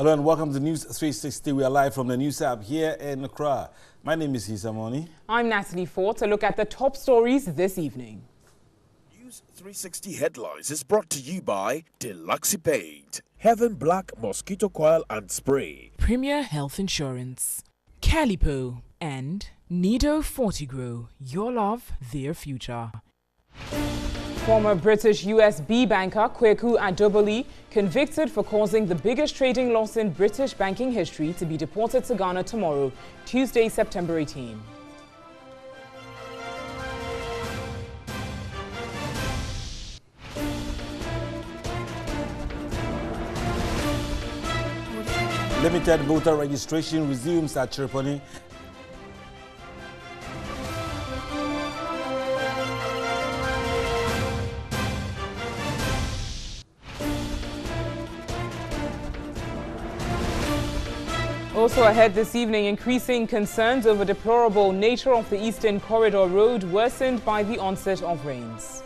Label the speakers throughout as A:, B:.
A: Hello and welcome to News 360. We are live from the News app here in Accra. My name is Hisa Moni.
B: I'm Natalie Ford. To look at the top stories this evening.
C: News 360 Headlines is brought to you by Deluxe Paint, Heaven Black Mosquito Coil and Spray,
D: Premier Health Insurance, Calipo, and Nido Fortigro. Your love, their future.
B: Former British USB banker Kweku Adoboli, convicted for causing the biggest trading loss in British banking history, to be deported to Ghana tomorrow, Tuesday, September 18.
A: Limited voter registration resumes at Chirponi.
B: Also ahead this evening, increasing concerns over deplorable nature of the Eastern Corridor Road worsened by the onset of rains.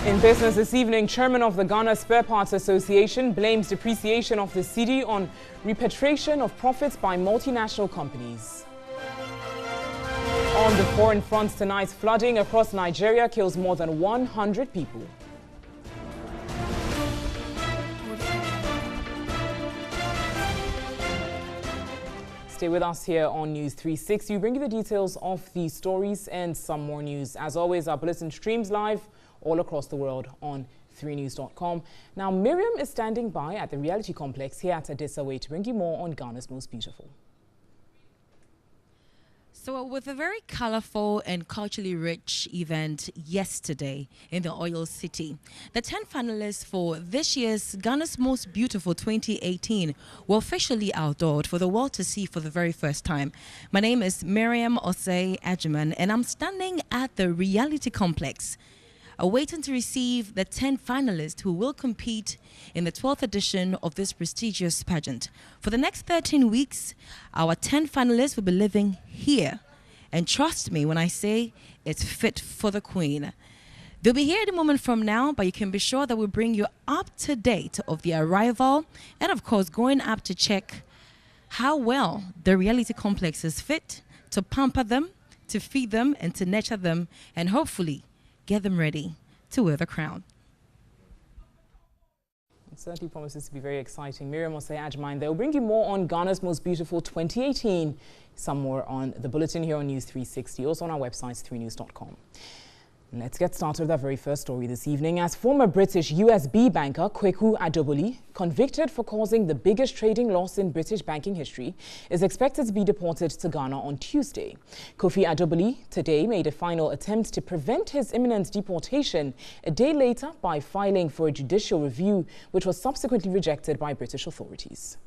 B: In business this evening, Chairman of the Ghana Spare Parts Association blames depreciation of the cedi on repatriation of profits by multinational companies. On the foreign front tonight, flooding across Nigeria kills more than 100 people. Stay with us here on News 360. We bring you the details of these stories and some more news. As always, our bulletin streams live all across the world on 3news.com. Now, Miriam is standing by at the reality complex here at Adisa to bring you more on Ghana's Most Beautiful.
E: So with a very colorful and culturally rich event yesterday in the Oil City, the 10 finalists for this year's Ghana's Most Beautiful 2018 were officially outdoored for the world to see for the very first time. My name is Miriam Osei Ajiman, and I'm standing at the reality complex, awaiting to receive the 10 finalists who will compete in the 12th edition of this prestigious pageant. For the next 13 weeks, our 10 finalists will be living here. And trust me when I say it's fit for the Queen. They'll be here at a moment from now, but you can be sure that we'll bring you up to date of the arrival and, of course, going up to check how well the reality complex is fit to pamper them, to feed them, and to nurture them, and hopefully get them ready to wear the crown.
B: It certainly promises to be very exciting. Miriam Osei Ajman, they'll bring you more on Ghana's Most Beautiful 2018, some more on the bulletin here on News 360, also on our website, 3news.com. Let's get started with our very first story this evening. As former British USB banker Kweku Adoboli, convicted for causing the biggest trading loss in British banking history, is expected to be deported to Ghana on Tuesday. Kofi Adoboli today made a final attempt to prevent his imminent deportation a day later by filing for a judicial review, which was subsequently rejected by British authorities.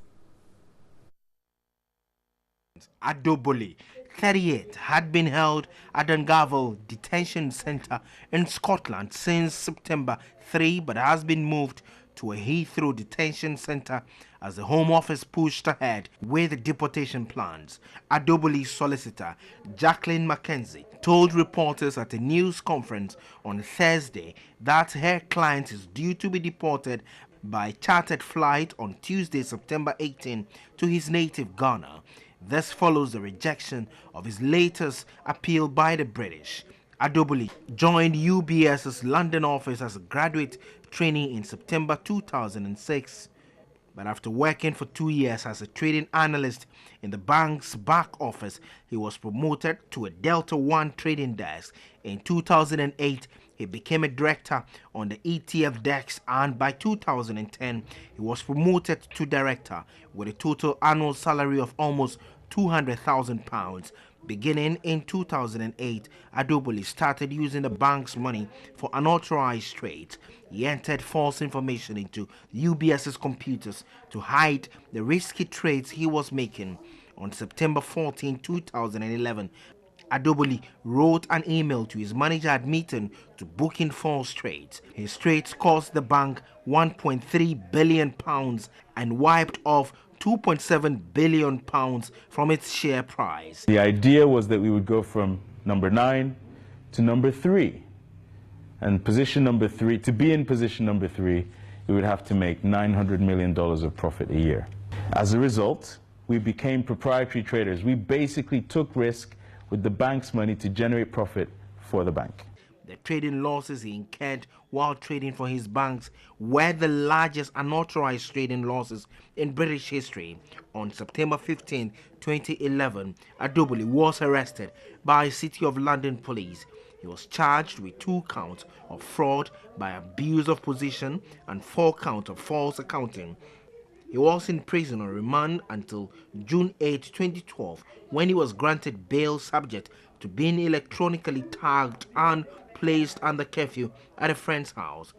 F: Adoboli, 38, had been held at Dungarvan Detention Centre in Scotland since September 3, but has been moved to a Heathrow Detention Centre as the Home Office pushed ahead with deportation plans. Adoboli's solicitor, Jacqueline Mackenzie, told reporters at a news conference on Thursday that her client is due to be deported by chartered flight on Tuesday, September 18, to his native Ghana. This follows the rejection of his latest appeal by the British. Adoboli joined UBS's London office as a graduate trainee in September 2006. But after working for 2 years as a trading analyst in the bank's back office, he was promoted to a Delta One trading desk. In 2008, he became a director on the ETF desk, and by 2010, he was promoted to director with a total annual salary of almost £200,000. Beginning in 2008, Adoboli started using the bank's money for unauthorized trades. He entered false information into UBS's computers to hide the risky trades he was making. On September 14, 2011, Adoboli wrote an email to his manager admitting to booking false trades. His trades cost the bank £1.3 billion and wiped off £2.7 billion from its share price.
G: The idea was that we would go from number 9 to number 3
A: And position number 3, to be in position number 3, we would have to make $900 million of profit a year. As a result, we became proprietary traders. We basically took risk with the bank's money to generate profit for the bank.
F: The trading losses he incurred while trading for his banks were the largest unauthorized trading losses in British history. On September 15, 2011, Adobole was arrested by City of London police. He was charged with 2 counts of fraud by abuse of position and 4 counts of false accounting. He was in prison on remand until June 8, 2012, when he was granted bail subject to being electronically tagged and placed under curfew at a friend's house.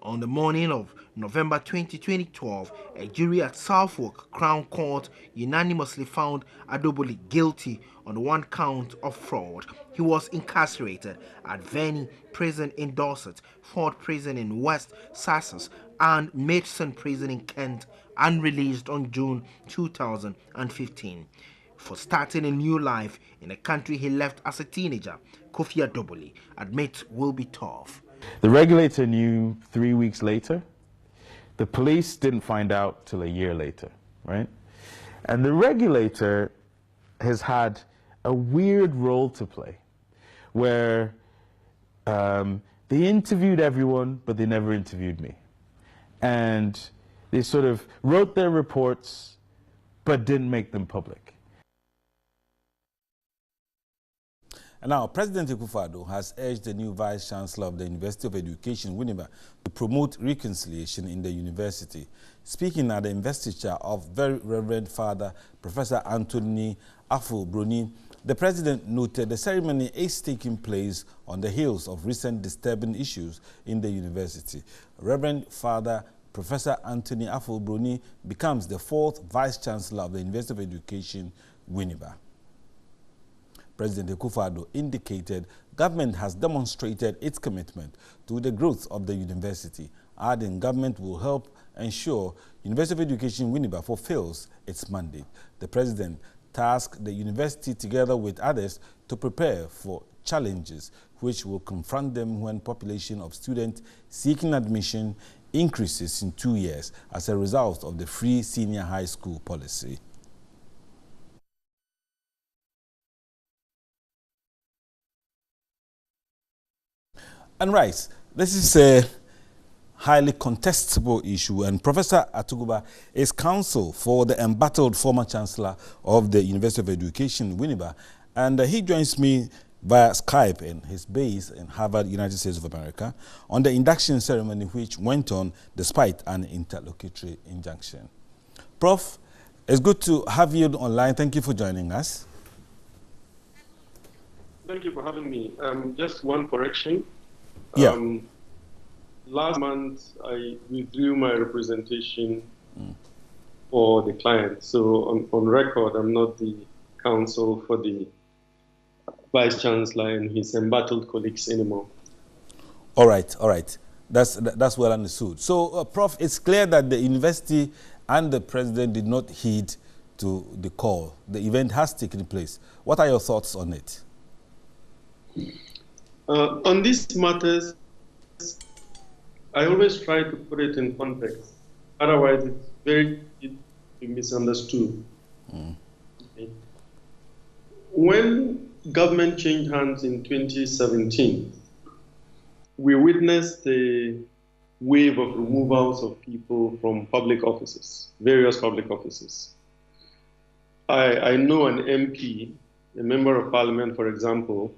F: On the morning of November 20, 2012, a jury at Southwark Crown Court unanimously found Adobole guilty on 1 count of fraud. He was incarcerated at Verney Prison in Dorset, Ford Prison in West Sussex, and Maidstone Prison in Kent, and released on June 2015. For starting a new life in a country he left as a teenager, Kofi Adobole admits will be tough.
A: The regulator knew 3 weeks later. The police didn't find out till a year later, right? And the regulator has had a weird role to play where they interviewed everyone, but they never interviewed me. And they sort of wrote their reports, but didn't make them public. And now, President Akufo-Addo has urged the new Vice Chancellor of the University of Education, Winneba, to promote reconciliation in the university. Speaking at the investiture of Very Reverend Father Professor Anthony Afo-Broni, the President noted the ceremony is taking place on the heels of recent disturbing issues in the university. Reverend Father Professor Anthony Afo-Broni becomes the 4th Vice Chancellor of the University of Education, Winneba. President Akufo-Addo indicated government has demonstrated its commitment to the growth of the university, adding government will help ensure University of Education Winneba fulfills its mandate. The President tasked the university together with others to prepare for challenges which will confront them when population of students seeking admission increases in 2 years as a result of the free senior high school policy. And right, this is a highly contestable issue, and Professor Atuguba is counsel for the embattled former Chancellor of the University of Education, Winneba, and he joins me via Skype in his base in Harvard, United States of America, on the induction ceremony which went on despite an interlocutory injunction. Prof, it's good to have you online. Thank you for joining us.
G: Thank you for having me. Just one correction.
A: Yeah.
G: Last month, I withdrew my representation for the client. So on record, I'm not the counsel for the Vice Chancellor and his embattled colleagues anymore.
A: All right, all right. That's well understood. So, Prof, it's clear that the university and the President did not heed to the call. The event has taken place. What are your thoughts on it?
G: On these matters, I always try to put it in context. Otherwise, it's very easy to be misunderstood. Okay. When government changed hands in 2017, we witnessed a wave of removals of people from public offices, various public offices. I know an MP, a member of parliament, for example,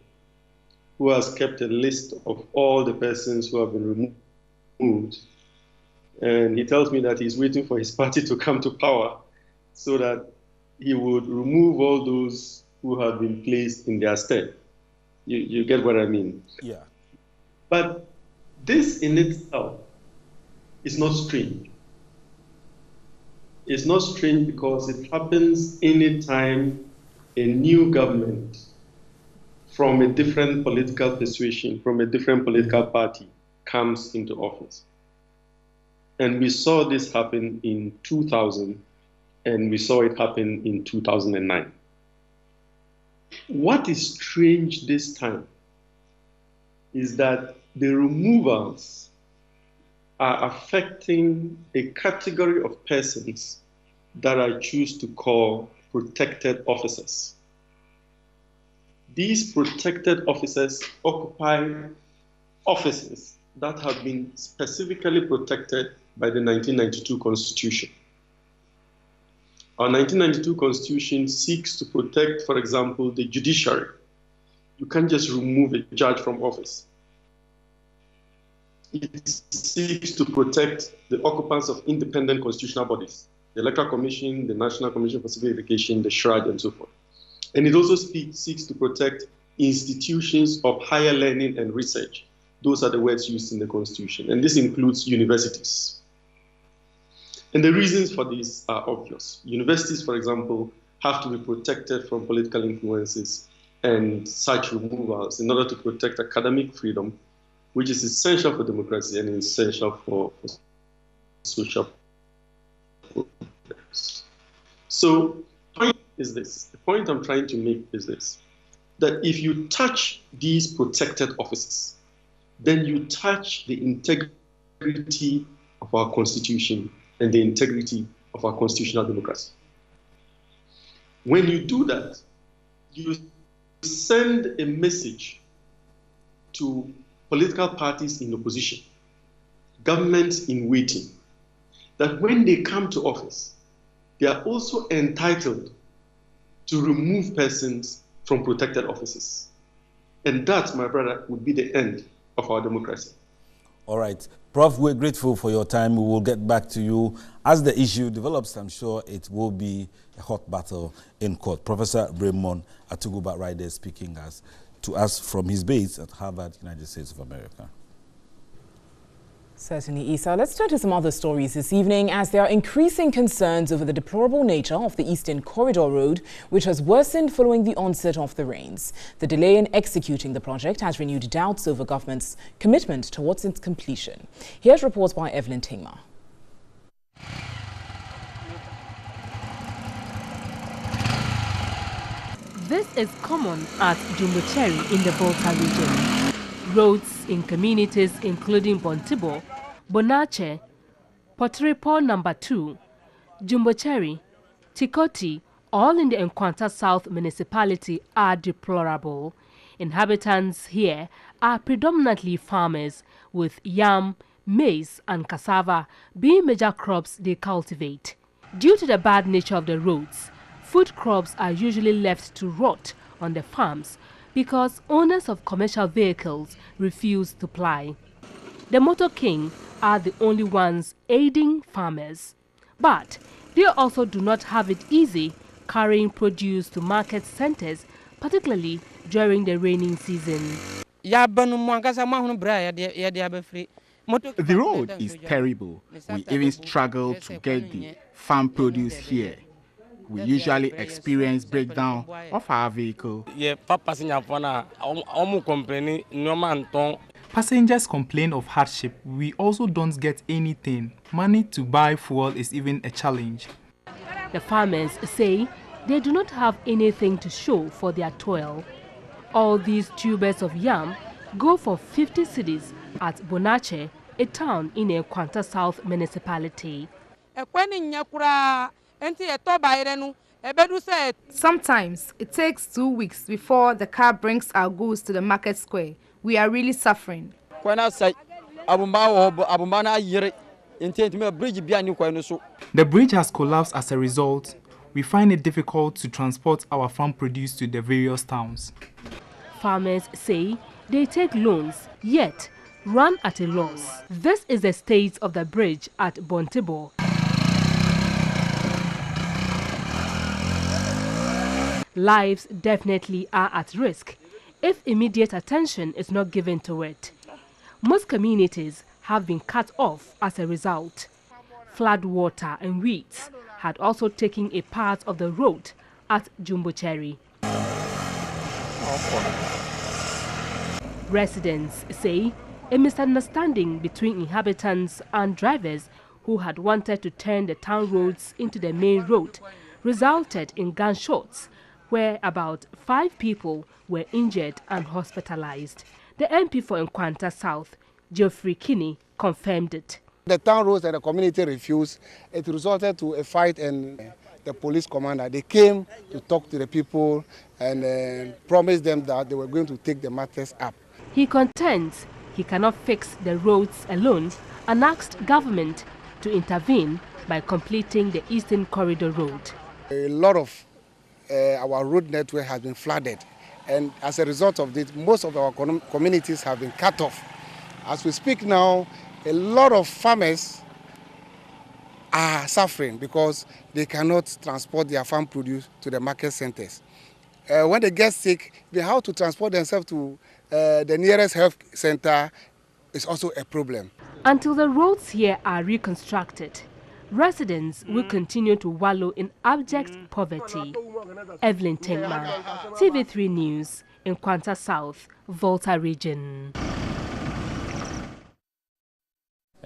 G: who has kept a list of all the persons who have been removed. And he tells me that he's waiting for his party to come to power so that he would remove all those who have been placed in their stead. You get what I mean?
A: Yeah.
G: But this in itself is not strange. It's not strange because it happens anytime a new government from a different political persuasion, from a different political party, comes into office. And we saw this happen in 2000, and we saw it happen in 2009. What is strange this time is that the removals are affecting a category of persons that I choose to call protected officers. These protected officers occupy offices that have been specifically protected by the 1992 Constitution. Our 1992 Constitution seeks to protect, for example, the judiciary. You can't just remove a judge from office. It seeks to protect the occupants of independent constitutional bodies, the Electoral Commission, the National Commission for Civil Education, the SHRAD, and so forth. And it also seeks to protect institutions of higher learning and research. Those are the words used in the Constitution, and this includes universities. And the reasons for this are obvious. Universities, for example, have to be protected from political influences and such removals in order to protect academic freedom, which is essential for democracy and essential for social progress. So the point is this, the point I'm trying to make is this, that if you touch these protected offices, then you touch the integrity of our Constitution and the integrity of our constitutional democracy. When you do that, you send a message to political parties in opposition, governments in waiting, that when they come to office, they are also entitled to remove persons from protected offices. And that, my brother, would be the end of our democracy. All right.
A: Prof, we're grateful for your time. We will get back to you. As the issue develops, I'm sure it will be a hot battle in court. Professor Raymond Atuguba right there speaking to us from his base at Harvard, United States of America.
B: Certainly, Issa. Let's turn to some other stories this evening as there are increasing concerns over the deplorable nature of the Eastern Corridor Road, which has worsened following the onset of the rains. The delay in executing the project has renewed doubts over government's commitment towards its completion. Here's reports by Evelyn Tingma.
H: This is common at Jumbocherry in the Volta region. Roads in communities including Bontibo, Bonache, Potripo No. 2, Jumbocherry, Tikoti, all in the Nkwanta South municipality are deplorable. Inhabitants here are predominantly farmers, with yam, maize and cassava being major crops they cultivate. Due to the bad nature of the roads, food crops are usually left to rot on the farms because owners of commercial vehicles refuse to ply. The Motor King are the only ones aiding farmers, but they also do not have it easy carrying produce to market centers, particularly during the raining season.
I: The road is terrible. We even struggle to get the farm produce here. We usually experience breakdown of our vehicle.
J: Passengers complain of hardship. We also don't get anything. Money to buy fuel is even a challenge.
H: The farmers say they do not have anything to show for their toil. All these tubers of yam go for 50 cedis at Bonache, a town in a Nkwanta South municipality.
K: Sometimes it takes 2 weeks before the car brings our goods to the market square. We are really suffering.
J: The bridge has collapsed as a result. We find it difficult to transport our farm produce to the various towns.
H: Farmers say they take loans, yet run at a loss. This is the state of the bridge at Bontibo. Lives definitely are at risk if immediate attention is not given to it. Most communities have been cut off as a result. Flood water and weeds had also taken a part of the road at Jumbocherry. Residents say a misunderstanding between inhabitants and drivers who had wanted to turn the town roads into the main road resulted in gunshots, where about 5 people were injured and hospitalized. The MP for Nkwanta South, Geoffrey Kinney, confirmed it.
L: The town roads and the community refused. It resulted to a fight, and the police commander, they came to talk to the people and promised them that they were going to take the matters up.
H: He contends he cannot fix the roads alone and asked government to intervene by completing the Eastern Corridor Road.
L: A lot of our road network has been flooded, and as a result of this, most of our communities have been cut off. As we speak now, a lot of farmers are suffering because they cannot transport their farm produce to the market centers. When they get sick, they have to transport themselves to the nearest health center. Is also a problem.
H: Until the roads here are reconstructed, residents will continue to wallow in abject poverty. Evelyn Tengma, TV3 News, in Nkwanta South, Volta region.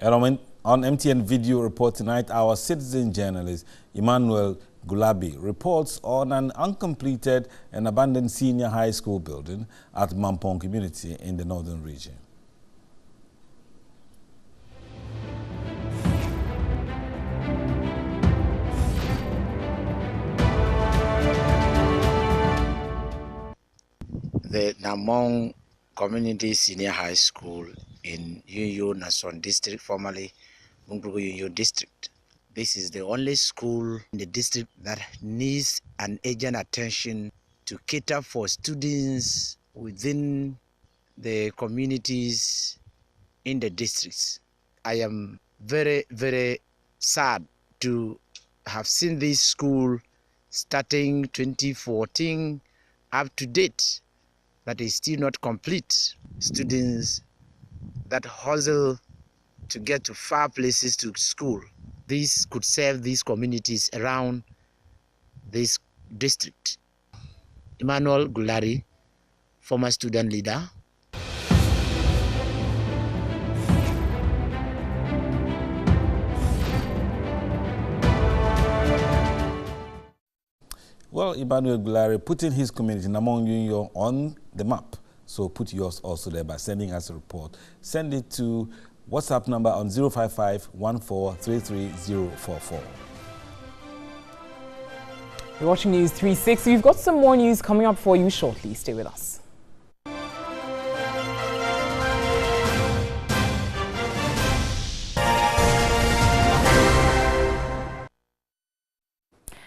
A: On MTN Video Report tonight, our citizen journalist Emmanuel Gulabi reports on an uncompleted and abandoned senior high school building at Mampong community in the northern region.
M: The Namong Community Senior High School in Yunyo Nason District, formerly Bungrugu Yunyo District. This is the only school in the district that needs an urgent attention to cater for students within the communities in the districts. I am very, very sad to have seen this school starting 2014 up to date, that is still not complete. Students that hustle to get to far places to school. This could serve these communities around this district. Emmanuel Gulari, former student leader.
A: Well, Emmanuel Gulari putting his community, Namong Yunyo, on the map. So put yours also there by sending us a report. Send it to WhatsApp number on 055-1433-044.
B: You're watching News 360. We've got some more news coming up for you shortly. Stay with us.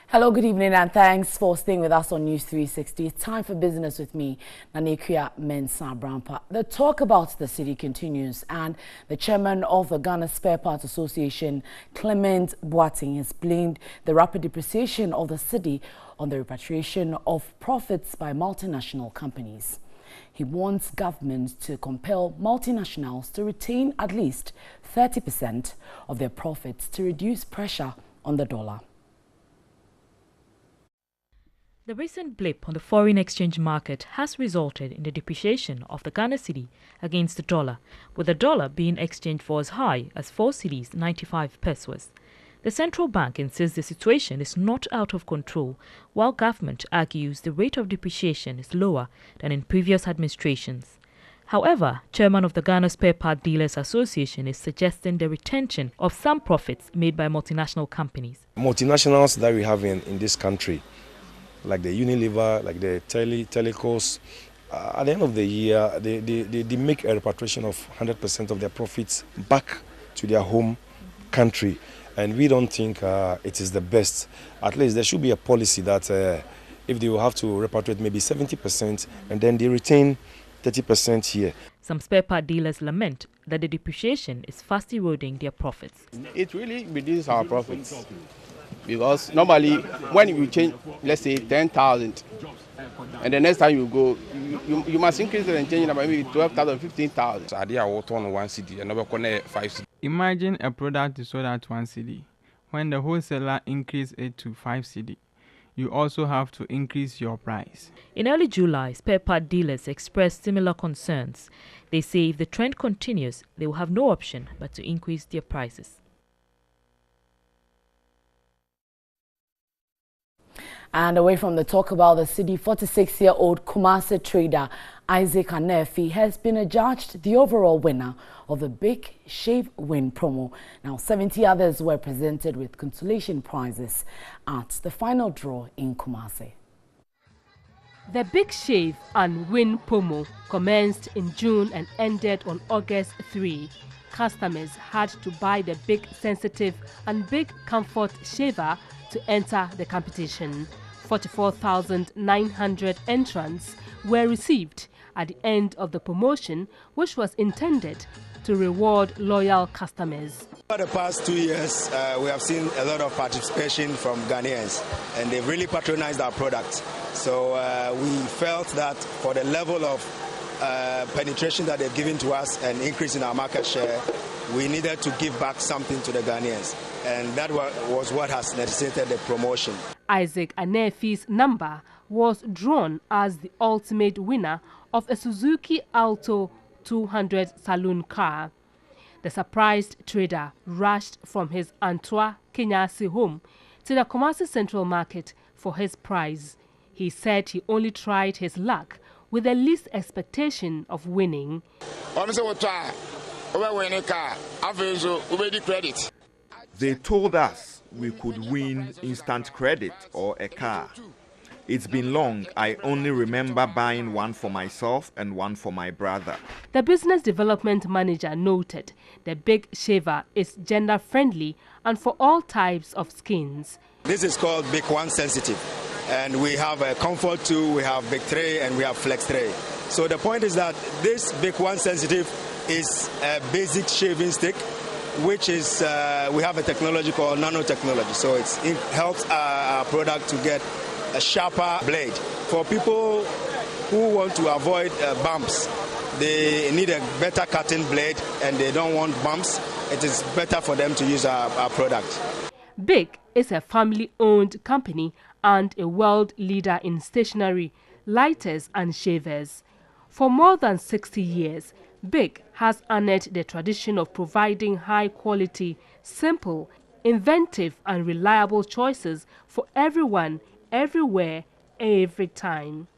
B: Hello, good evening, and thanks for staying with us on News 360. It's time for business with me, Nanekria Mensah Brampa. The talk about the city continues, and the chairman of the Ghana Spare Parts Association, Clement Boateng, has blamed the rapid depreciation of the city on the repatriation of profits by multinational companies. He wants government to compel multinationals to retain at least 30% of their profits to reduce pressure on the dollar.
N: The recent blip on the foreign exchange market has resulted in the depreciation of the Ghana cedi against the dollar, with the dollar being exchanged for as high as 4 cedis 95 pesos. The central bank insists the situation is not out of control, while government argues the rate of depreciation is lower than in previous administrations. However, chairman of the Ghana Spare Part Dealers Association is suggesting the retention of some profits made by multinational companies.
O: Multinationals that we have in this country, like the Unilever, like the Telecos, at the end of the year, they make a repatriation of 100% of their profits back to their home country. And we don't think it is the best. At least there should be a policy that if they will have to repatriate maybe 70% and then they retain 30% here.
N: Some spare part dealers lament that the depreciation is fast eroding their profits.
P: It really reduces our profits. Because normally, when you change, let's say 10,000, and the next time you go, you must increase it and change it by maybe 12,000, 15,000.
Q: I did one cedi, and never 5 cedi.
J: Imagine a product is sold at 1 cedi. When the wholesaler increases it to 5 cedi, you also have to increase your price.
N: In early July, spare part dealers expressed similar concerns. They say if the trend continues, they will have no option but to increase their prices.
B: And away from the talk about the city, 46-year-old Kumasi trader Isaac Anefi has been adjudged the overall winner of the Big Shave Win promo. Now, 70 others were presented with consolation prizes at the final draw in Kumasi.
H: The Big Shave and Win promo commenced in June and ended on August 3. Customers had to buy the Big Sensitive and Big Comfort shaver to enter the competition. 44,900 entrants were received at the end of the promotion, which was intended to reward loyal customers.
R: For the past 2 years, we have seen a lot of participation from Ghanaians, and they've really patronized our product. So we felt that for the level of penetration that they've given to us and increase in our market share, we needed to give back something to the Ghanaians, and that was what has necessitated the promotion.
H: Isaac Anefi's number was drawn as the ultimate winner of a Suzuki Alto 200 saloon car. The surprised trader rushed from his Antoa Kenyasi home to the Kumasi Central Market for his prize. He said he only tried his luck with the least expectation of winning.
S: They told us we could win instant credit or a car. It's been long. I only remember buying one for myself and one for my brother.
H: The business development manager noted the Big Shaver is gender friendly and for all types of skins.
R: This is called Big One Sensitive, and we have a Comfort 2, we have Big 3, and we have Flex 3. So the point is that this Big One Sensitive is a basic shaving stick, which is, we have a technology called nanotechnology. So it helps our product to get a sharper blade. For people who want to avoid bumps, they need a better cutting blade and they don't want bumps. It is better for them to use our product.
H: Big is a family-owned company and a world leader in stationery, lighters and shavers. For more than 60 years, Big has honored the tradition of providing high-quality, simple, inventive and reliable choices for everyone, everywhere, every time.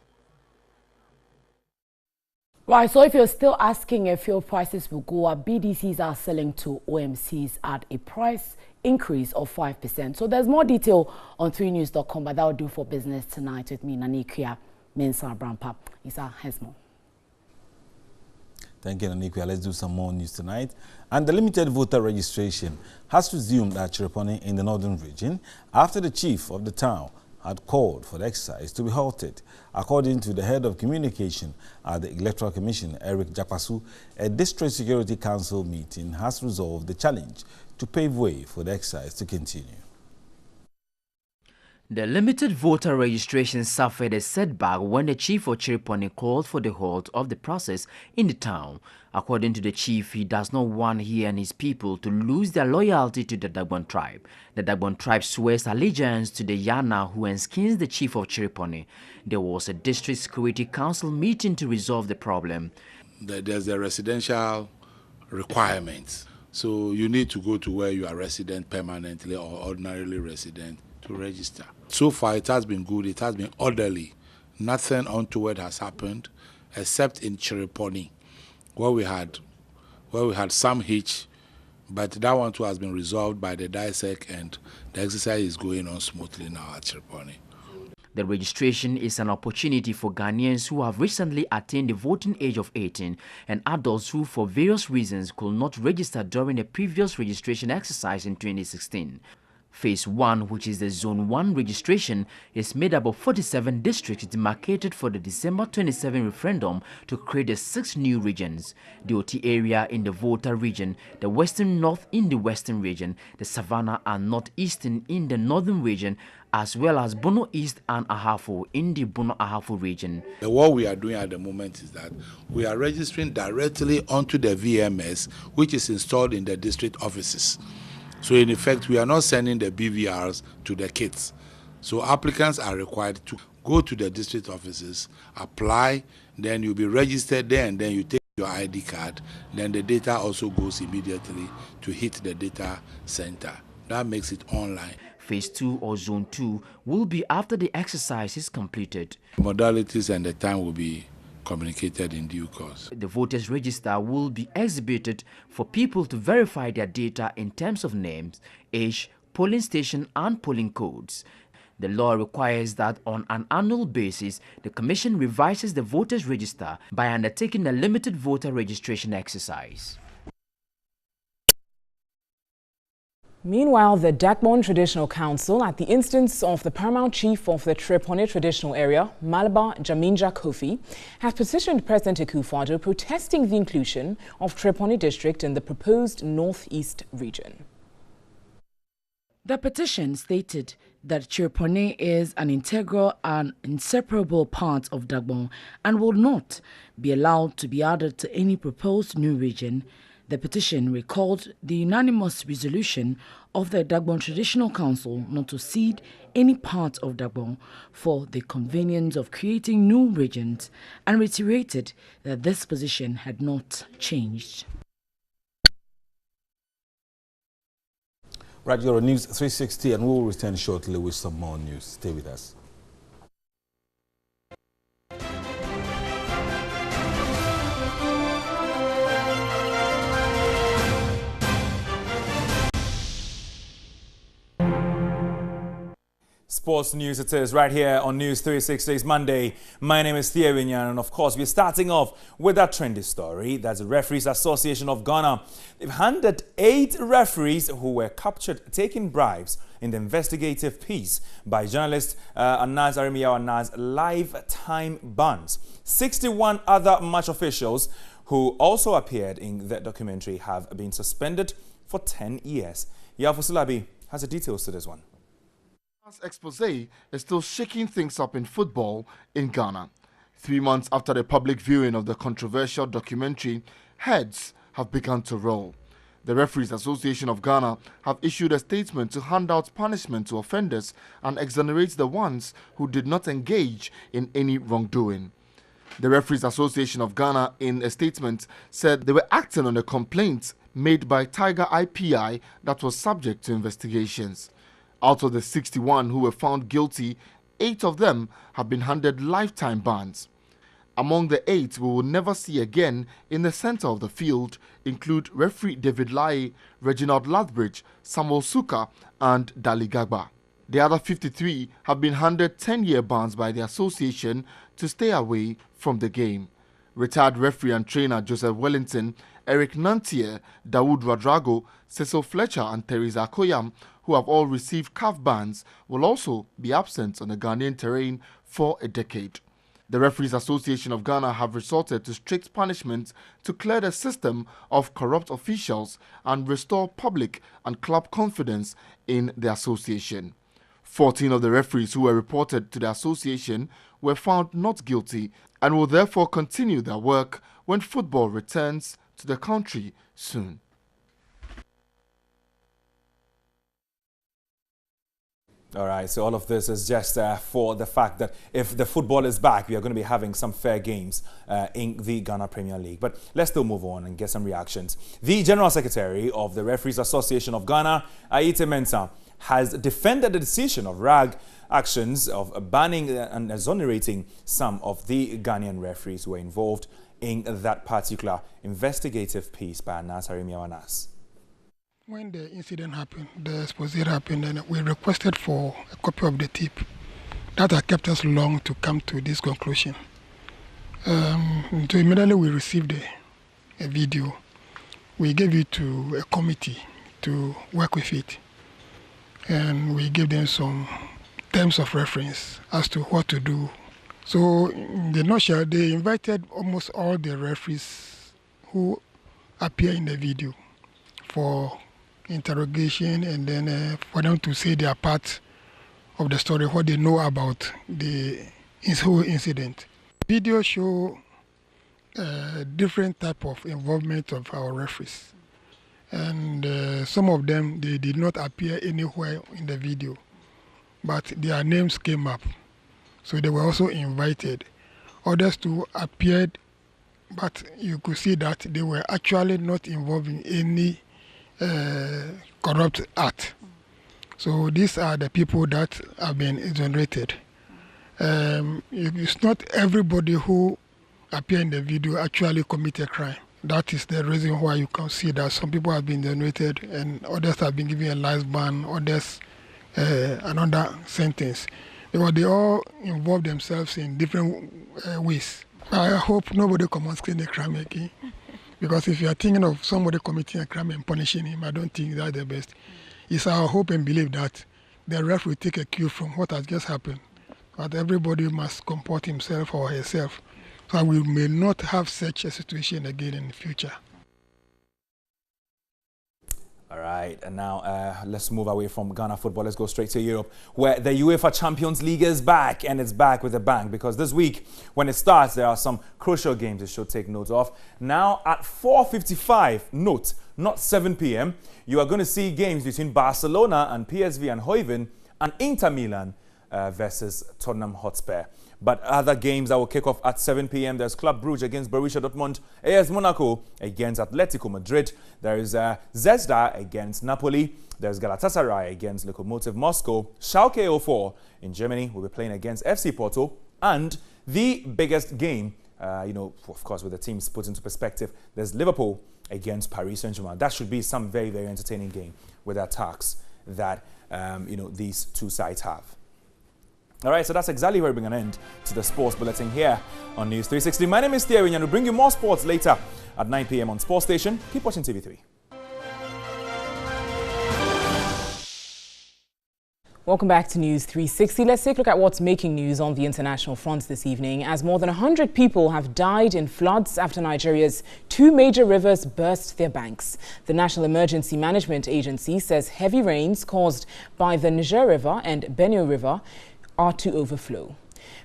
B: Right, so if you're still asking if fuel prices will go up, BDCs are selling to OMCs at a price increase of 5%. So there's more detail on 3news.com, but that will do for business tonight with me, Nanikia Mensah Brampa. Isa Hesmo.
A: Thank you, Nanikia. Let's do some more news tonight. And the limited voter registration has resumed at Chirepone in the northern region after the chief of the town had called for the exercise to be halted. According to the head of communication at the Electoral Commission, Eric Jakwasu, a District Security Council meeting has resolved the challenge to pave way for the exercise to continue.
T: The limited voter registration suffered a setback when the chief of Chirepone called for the halt of the process in the town. According to the chief, he does not want he and his people to lose their loyalty to the Dagbon tribe. The Dagbon tribe swears allegiance to the Yana who enskins the chief of Chirepone. There was a District Security Council meeting to resolve the problem.
U: There's a residential requirement. So you need to go to where you are resident permanently or ordinarily resident to register. So far it has been good, it has been orderly. Nothing untoward has happened except in Chirepone, where we had some hitch, but that one too has been resolved by the DISEC and the exercise is going on smoothly now at Chirepone.
T: The registration is an opportunity for Ghanaians who have recently attained the voting age of 18 and adults who for various reasons could not register during the previous registration exercise in 2016. Phase 1, which is the Zone 1 registration, is made up of 47 districts demarcated for the December 27 referendum to create the 6 new regions. The OT area in the Volta region, the Western North in the Western region, the Savannah and Northeastern in the Northern region, as well as Bono East and Ahafo in the Bono Ahafo region.
U: What we are doing at the moment is that we are registering directly onto the VMS, which is installed in the district offices. So in effect, we are not sending the BVRs to the kids. So applicants are required to go to the district offices, apply, then you'll be registered there, and then you take your ID card. Then the data also goes immediately to hit the data center. That makes it online.
T: Phase 2 or Zone 2 will be after the exercise is completed.
U: Modalities and the time will be communicated in due course.
T: The voters register will be exhibited for people to verify their data in terms of names, age, polling station and polling codes. The law requires that on an annual basis, the Commission revises the voters register by undertaking a limited voter registration exercise.
B: Meanwhile, the Dagbon Traditional Council, at the instance of the paramount chief of the Trepone traditional area, Malabar Jaminja Kofi, have petitioned President Akufo-Addo protesting the inclusion of Trepone district in the proposed northeast region.
C: The petition stated that Trepone is an integral and inseparable part of Dagbon and will not be allowed to be added to any proposed new region. The petition recalled the unanimous resolution of the Dagbon Traditional Council not to cede any part of Dagbon for the convenience of creating new regions and reiterated that this position had not changed.
A: Right, you're on News 360 and we'll return shortly with some more news. Stay with us.
V: Sports news it is right here on News 360. It's Monday. My name is Thea Winyan, and of course we're starting off with that trendy story. That's the Referees Association of Ghana. They've handed 8 referees who were captured taking bribes in the investigative piece by journalist Anas Arimiyawa Anas lifetime bans. 61 other match officials who also appeared in the documentary have been suspended for 10 years. Yafo Sulabi has the details to this one.
W: Expose is still shaking things up in football in Ghana. 3 months after the public viewing of the controversial documentary, heads have begun to roll. The Referees Association of Ghana have issued a statement to hand out punishment to offenders and exonerate the ones who did not engage in any wrongdoing. The Referees Association of Ghana, in a statement, said they were acting on a complaint made by Tiger IPI that was subject to investigations. Out of the 61 who were found guilty, 8 of them have been handed lifetime bans. Among the 8 we will never see again in the center of the field include referee David Lai, Reginald Lathbridge, Samuel Suka and Dali Gagba. The other 53 have been handed 10-year bans by the association to stay away from the game. Retired referee and trainer Joseph Wellington, Eric Nantier, Dawood Radrago, Cecil Fletcher and Teresa Koyam, who have all received CAF bans, will also be absent on the Ghanaian terrain for a decade. The Referees Association of Ghana have resorted to strict punishment to clear the system of corrupt officials and restore public and club confidence in the association. 14 of the referees who were reported to the association were found not guilty and will therefore continue their work when football returns to the country soon.
V: All right, so all of this is just for the fact that if the football is back, we are going to be having some fair games in the Ghana Premier League. But let's still move on and get some reactions. The General Secretary of the Referees Association of Ghana, Aite Mensah, has defended the decision of RAG actions of banning and exonerating some of the Ghanaian referees who were involved in that particular investigative piece by Anas Arimiyawa Anas.
X: When the incident happened, the expose happened, and we requested for a copy of the tip. That had kept us long to come to this conclusion. So immediately we received a video. We gave it to a committee to work with it. And we gave them some terms of reference as to what to do. So in the nutshell, they invited almost all the referees who appear in the video for interrogation and then for them to say their part of the story, what they know about the whole incident. Video show different type of involvement of our referees. And some of them, they did not appear anywhere in the video, but their names came up. So they were also invited. Others too appeared, but you could see that they were actually not involved in any corrupt act. So these are the people that have been exonerated. It's not everybody who appear in the video actually commit a crime. That is the reason why you can see that some people have been exonerated and others have been given a life ban, others another sentence. Because they all involve themselves in different ways. I hope nobody commits a crime again. Because if you are thinking of somebody committing a crime and punishing him, I don't think that's the best. It's our hope and belief that the ref will take a cue from what has just happened. But everybody must comport himself or herself, so we may not have such a situation again in the future.
V: All right, and now let's move away from Ghana football. Let's go straight to Europe, where the UEFA Champions League is back, and it's back with a bang, because this week, when it starts, there are some crucial games you should take note of. Now, at 4:55, note, not 7 p.m., you are going to see games between Barcelona and PSV and Eindhoven, and Inter Milan versus Tottenham Hotspur. But other games that will kick off at 7 p.m. There's Club Brugge against Borussia Dortmund, AS Monaco against Atletico Madrid. There is Zvezda against Napoli. There's Galatasaray against Lokomotiv Moscow. Schalke 04 in Germany will be playing against FC Porto. And the biggest game, of course, with the teams put into perspective, there's Liverpool against Paris Saint-Germain. That should be some very, very entertaining game with the attacks that, these two sides have. All right, so that's exactly where we bring an end to the sports bulletin here on News 360. My name is Thierry, and we'll bring you more sports later at 9 p.m. on Sports Station. Keep watching TV3.
B: Welcome back to News 360. Let's take a look at what's making news on the international front this evening, as more than 100 people have died in floods after Nigeria's two major rivers burst their banks. The National Emergency Management Agency says heavy rains caused by the Niger River and Benue River are to overflow.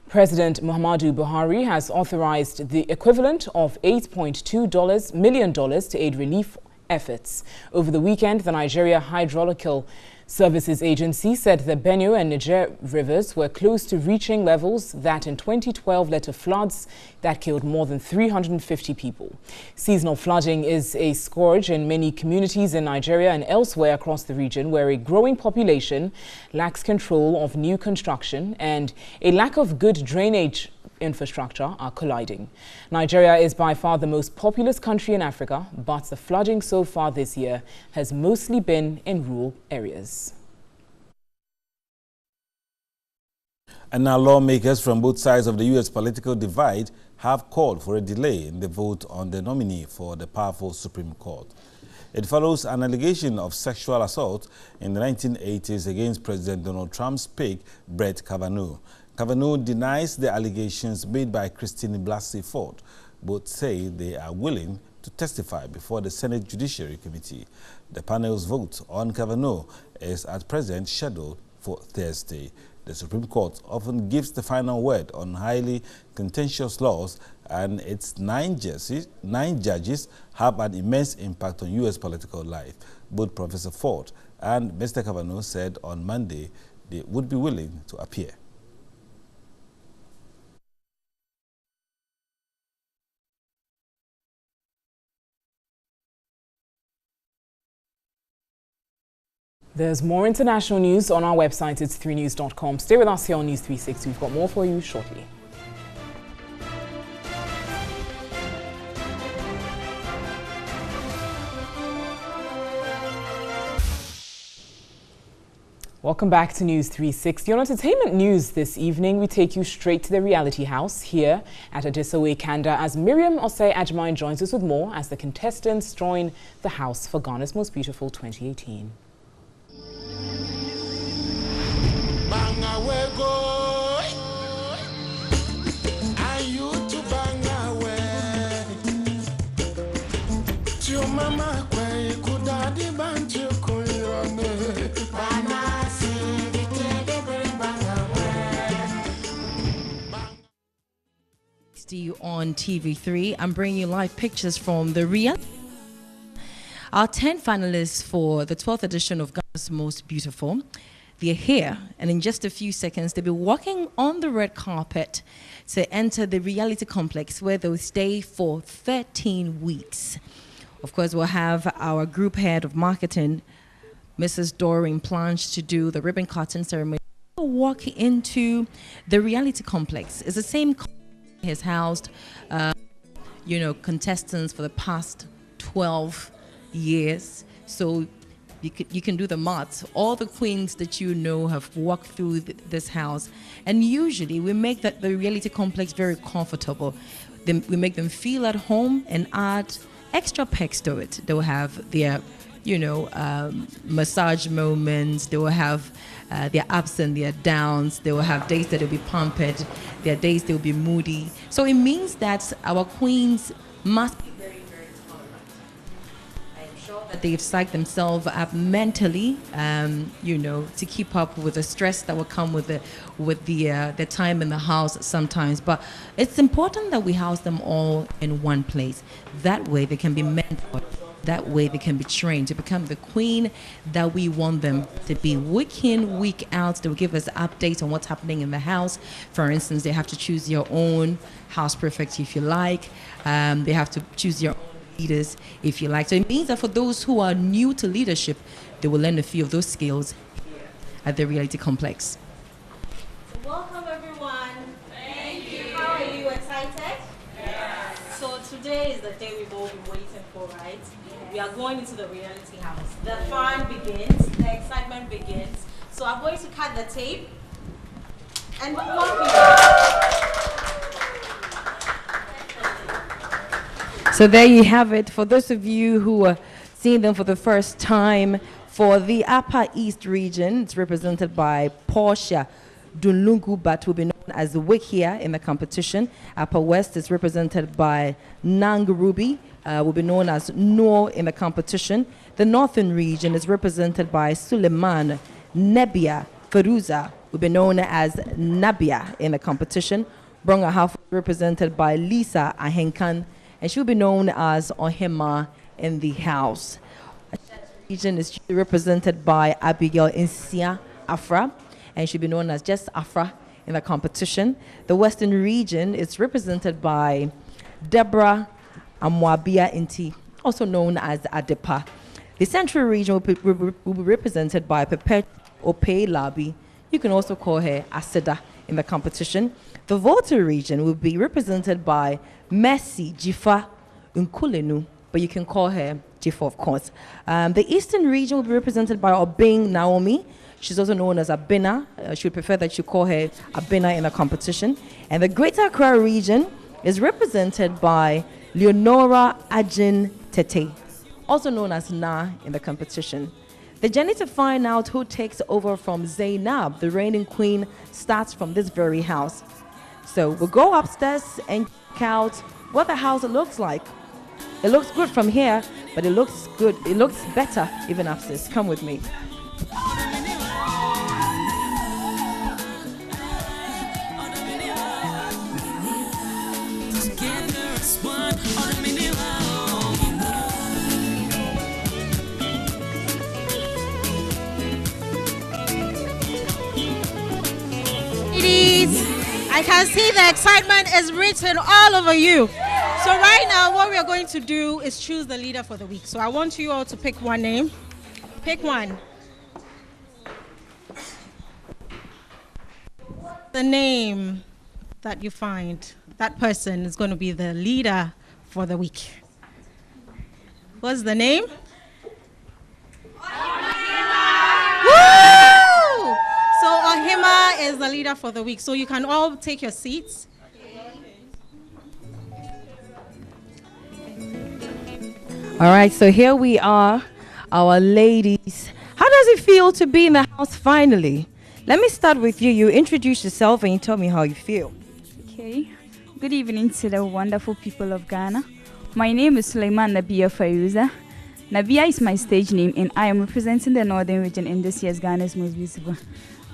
B: President Muhammadu Buhari has authorized the equivalent of $8.2 million to aid relief efforts. Over the weekend, the Nigeria Hydrological Services Agency said the Benue and Niger rivers were close to reaching levels that in 2012 led to floods that killed more than 350 people. Seasonal flooding is a scourge in many communities in Nigeria and elsewhere across the region, where a growing population lacks control of new construction and a lack of good drainage infrastructure are colliding. Nigeria is by far the most populous country in Africa, but the flooding so far this year has mostly been in rural areas.
A: And now lawmakers from both sides of the U.S. political divide have called for a delay in the vote on the nominee for the powerful Supreme Court. It follows an allegation of sexual assault in the 1980s against President Donald Trump's pick, Brett Kavanaugh. Kavanaugh denies the allegations made by Christine Blasey Ford. Both say they are willing to testify before the Senate Judiciary Committee. The panel's vote on Kavanaugh is at present scheduled for Thursday. The Supreme Court often gives the final word on highly contentious laws, and its nine judges have an immense impact on U.S. political life. Both Professor Ford and Mr. Kavanaugh said on Monday they would be willing to appear.
B: There's more international news on our website. It's 3news.com. Stay with us here on News 360. We've got more for you shortly. Welcome back to News 360. On entertainment news this evening, we take you straight to the reality house here at Adisowe Kanda as Miriam Osei Ajmine joins us with more as the contestants join the house for Ghana's Most Beautiful 2018.
D: You on TV3. I'm bringing you live pictures from the reality. Our 10 finalists for the 12th edition of Ghana's Most Beautiful, they're here, and in just a few seconds they'll be walking on the red carpet to enter the reality complex, where they'll stay for 13 weeks. Of course, we'll have our group head of marketing, Mrs. Doreen Planche, to do the ribbon cutting ceremony. We'll walk into the reality complex. It's the same has housed contestants for the past 12 years. So you can do the maths. All the queens that have walked through this house, and usually we make the reality complex very comfortable. We make them feel at home and add extra pecs to it. They will have their massage moments. They will have their ups and their downs. They will have days that they'll be pampered. There are days they'll be moody. So it means that our queens must be very, very tolerant. I'm sure that they've psyched themselves up mentally, to keep up with the stress that will come with the time in the house sometimes. But it's important that we house them all in one place. That way they can be mentored. That way they can be trained to become the queen that we want them to be. Week in, week out, they will give us updates on what's happening in the house. For instance, they have to choose your own house prefect if you like. They have to choose your own leaders if you like. So it means that for those who are new to leadership, they will learn a few of those skills at the reality complex.
E: Welcome everyone. Thank you. How are you excited? Yes. So today is the day we've all been waiting for, right? We are going into the reality house. The fun begins, the excitement begins. So I'm going to cut the tape and welcome you.
D: So there you have it. For those of you who are seeing them for the first time, for the Upper East region, it's represented by Portia Dunlungu, but will be known as Wikia in the competition. Upper West is represented by Nang Ruby, will be known as Noor in the competition. The Northern region is represented by Suleiman Nebia Feruza, will be known as Nabia in the competition. Bronga Half represented by Lisa Ahenkan, and she'll be known as Ohima in the house. The region is represented by Abigail Insia Afra, and she'll be known as just Afra in the competition. The Western region is represented by Deborah Amwabia Inti, also known as Adepa. The Central region will be represented by Pepe Ope Labi. You can also call her Aseda in the competition. The Volta region will be represented by Messi Jifa Nkulenu, but you can call her Jifa, of course. The Eastern region will be represented by Obing Naomi. She's also known as Abena. She would prefer that you call her Abena in the competition. And the Greater Accra region is represented by Leonora Ajin Tete, also known as Na in the competition. The journey to find out who takes over from Zainab, the reigning queen, starts from this very house. So we'll go upstairs and check out what the house looks like. It looks good from here, but it looks good. It looks better even upstairs. Come with me.
E: I can see the excitement is written all over you. So right now what we are going to do is choose the leader for the week. So I want you all to pick one name. Pick one. The name that you find, that person is going to be the leader for the week. What's the name? Woo! So Ohima is the leader for the week. So you can all take your seats.
D: All right, so here we are, our ladies. How does it feel to be in the house finally? Let me start with you. You introduce yourself and you tell me how you feel.
F: Okay. Good evening to the wonderful people of Ghana. My name is Suleiman Nabia Fayouza. Nabia is my stage name and I am representing the Northern region in this year's Ghana's Most Beautiful.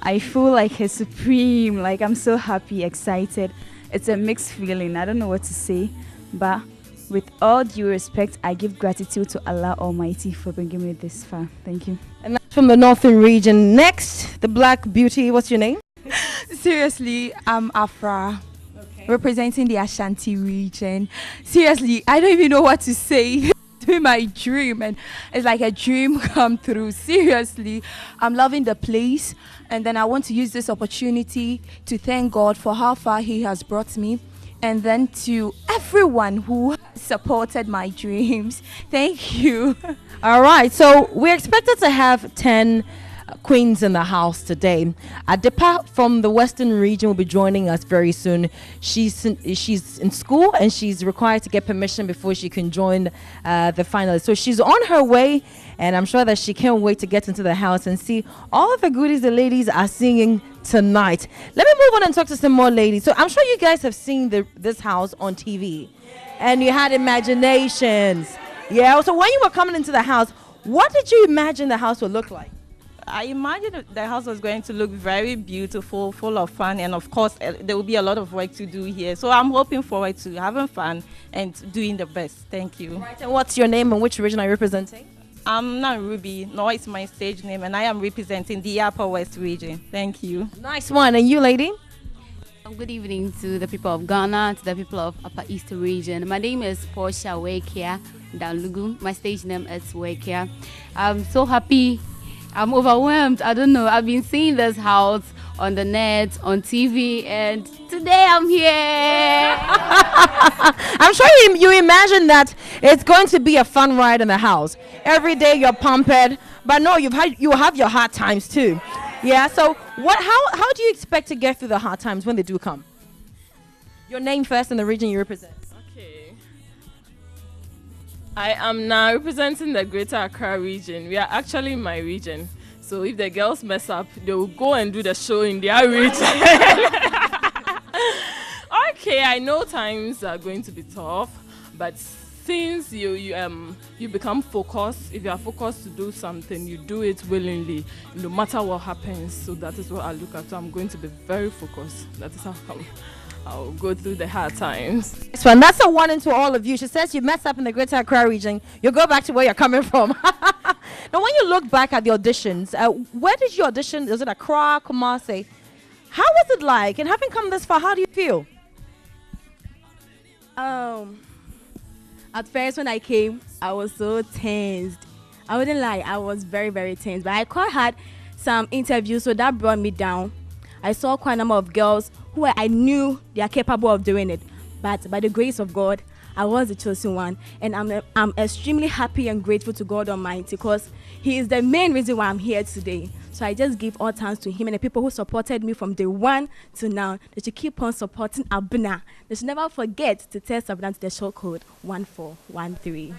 F: I feel like a supreme, like I'm so happy, excited. It's a mixed feeling. I don't know what to say, but with all due respect, I give gratitude to Allah Almighty for bringing me this far. Thank you.
D: And that's from the Northern region. Next, the Black Beauty. What's your name?
G: Seriously, I'm Afra, representing the Ashanti region. Seriously, I don't even know what to say. It's been my dream, and it's like a dream come true. Seriously, I'm loving the place, and then I want to use this opportunity to thank God for how far He has brought me. and then to everyone who supported my dreams. Thank you.
D: All right, so we're expected to have 10 queens in the house today. Adepa from the Western region will be joining us very soon. She's in school and she's required to get permission before she can join the finalists. So she's on her way, and I'm sure that she can't wait to get into the house and see all of the goodies the ladies are singing tonight. Let me move on and talk to some more ladies. So I'm sure you guys have seen this house on TV, and you had imaginations. Yeah, so when you were coming into the house, what did you imagine the house would look like?
E: I imagined the house was going to look very beautiful, full of fun, and of course there will be a lot of work to do here. So I'm hoping forward to having fun and doing the best. Thank you.
D: Right, and what's your name and which region are you representing?
E: I'm not Ruby. No, it's my stage name, and I am representing the Upper West region. Thank you.
D: Nice one. And you, lady?
I: Good evening to the people of Ghana, to the people of Upper East region. My name is Portia Wekia Dalugu. My stage name is Wekia. I'm so happy. I'm overwhelmed. I don't know. I've been seeing this house on the net, on TV, and today I'm here.
D: I'm sure you imagine that it's going to be a fun ride in the house. Every day you're pumped, but no, you have your hard times too. Yeah. So how do you expect to get through the hard times when they do come? Your name first and the region you represent.
K: I am now representing the Greater Accra region. We are actually in my region. So if the girls mess up, they will go and do the show in their region. Okay, I know times are going to be tough, but since you become focused, if you are focused to do something, you do it willingly, no matter what happens. So that is what I look at. So I'm going to be very focused. That is how I'll go through the hard times.
D: So that's a warning to all of you. She says you mess up in the Greater Accra region, you go back to where you're coming from. Now, when you look back at the auditions, where did you audition? Was it Accra, Kumasi? How was it like? And having come this far, how do you feel?
L: At first, when I came, I was so tensed. I wouldn't lie, I was very, very tense. But I quite had some interviews, so that brought me down. I saw quite a number of girls who I knew they are capable of doing it. But by the grace of God, I was the chosen one. And I'm extremely happy and grateful to God Almighty, because He is the main reason why I'm here today. So I just give all thanks to Him and the people who supported me from day one to now. They should keep on supporting Abna. They should never forget to test Abna to the short code 1413.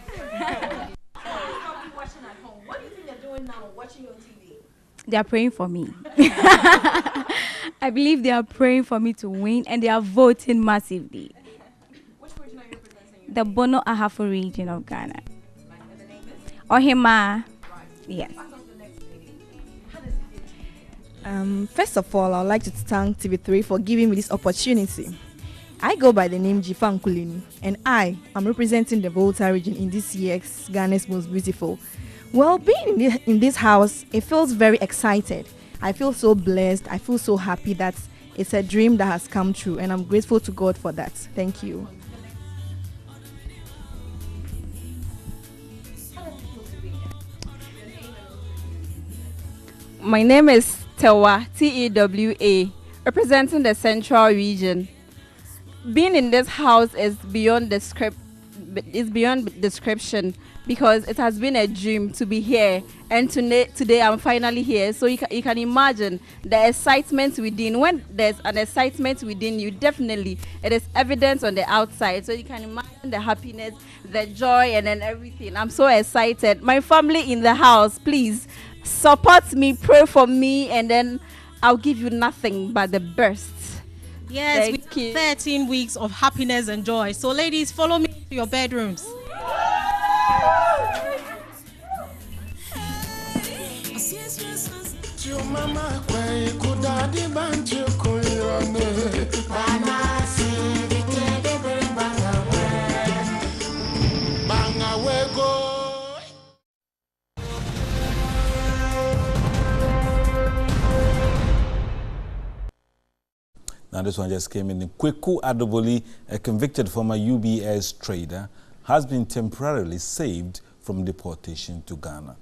D: What do you think they're doing now watching you on TV?
L: They are praying for me. I believe they are praying for me to win, and they are voting massively.
D: Which region are you representing?
L: The Bono Ahafo region of Ghana. Ohima. Yes.
M: First of all, I'd like to thank TV3 for giving me this opportunity. I go by the name Jifa Nkulini, and I am representing the Volta region in this year's Ghana's Most Beautiful. Well, being in this house, it feels very excited. I feel so blessed. I feel so happy that it's a dream that has come true, and I'm grateful to God for that. Thank you.
Y: My name is Tewa, T-E-W-A, representing the Central region. Being in this house is beyond description, because it has been a dream to be here, and today I'm finally here. So you can imagine the excitement within. When there's an excitement within you, definitely it is evident on the outside. So you can imagine the happiness, the joy, and then everything. I'm so excited. My family in the house, please support me, pray for me, and then I'll give you nothing but the best.
E: Yes, we have 13 weeks of happiness and joy. So ladies, follow me to your bedrooms.
A: Now this one just came in. Kweku Adoboli, a convicted former UBS trader, has been temporarily saved from deportation to Ghana.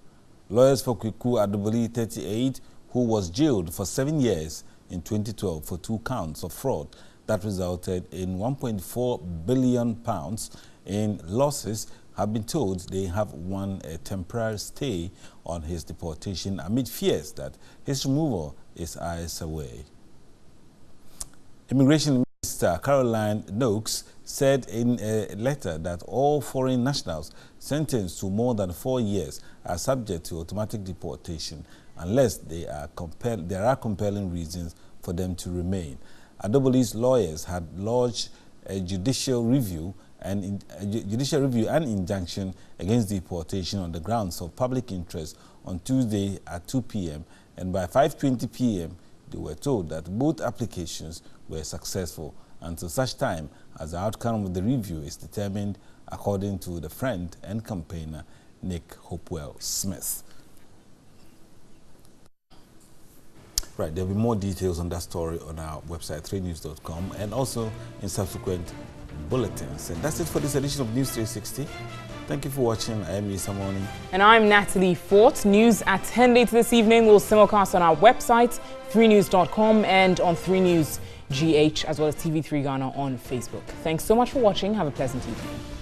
A: Lawyers for Kweku Adoboli, 38, who was jailed for 7 years in 2012 for 2 counts of fraud, that resulted in £1.4 billion in losses have been told they have won a temporary stay on his deportation amid fears that his removal is eyes away. Immigration Minister Caroline Noakes said in a letter that all foreign nationals sentenced to more than 4 years are subject to automatic deportation unless there are compelling reasons for them to remain. Adoboli's lawyers had lodged a judicial review and injunction against deportation on the grounds of public interest on Tuesday at 2 p.m. and by 5:20 p.m. they were told that both applications were successful until such time as the outcome of the review is determined, according to the friend and campaigner Nick Hopewell Smith. Right, there'll be more details on that story on our website, 3news.com, and also in subsequent bulletins. And that's it for this edition of News 360. Thank you for watching. I am Isa Morning.
B: And I'm Natalie Fort. News at 10 later this evening will simulcast on our website, 3news.com, and on 3News GH, as well as TV3 Ghana on Facebook. Thanks so much for watching. Have a pleasant evening.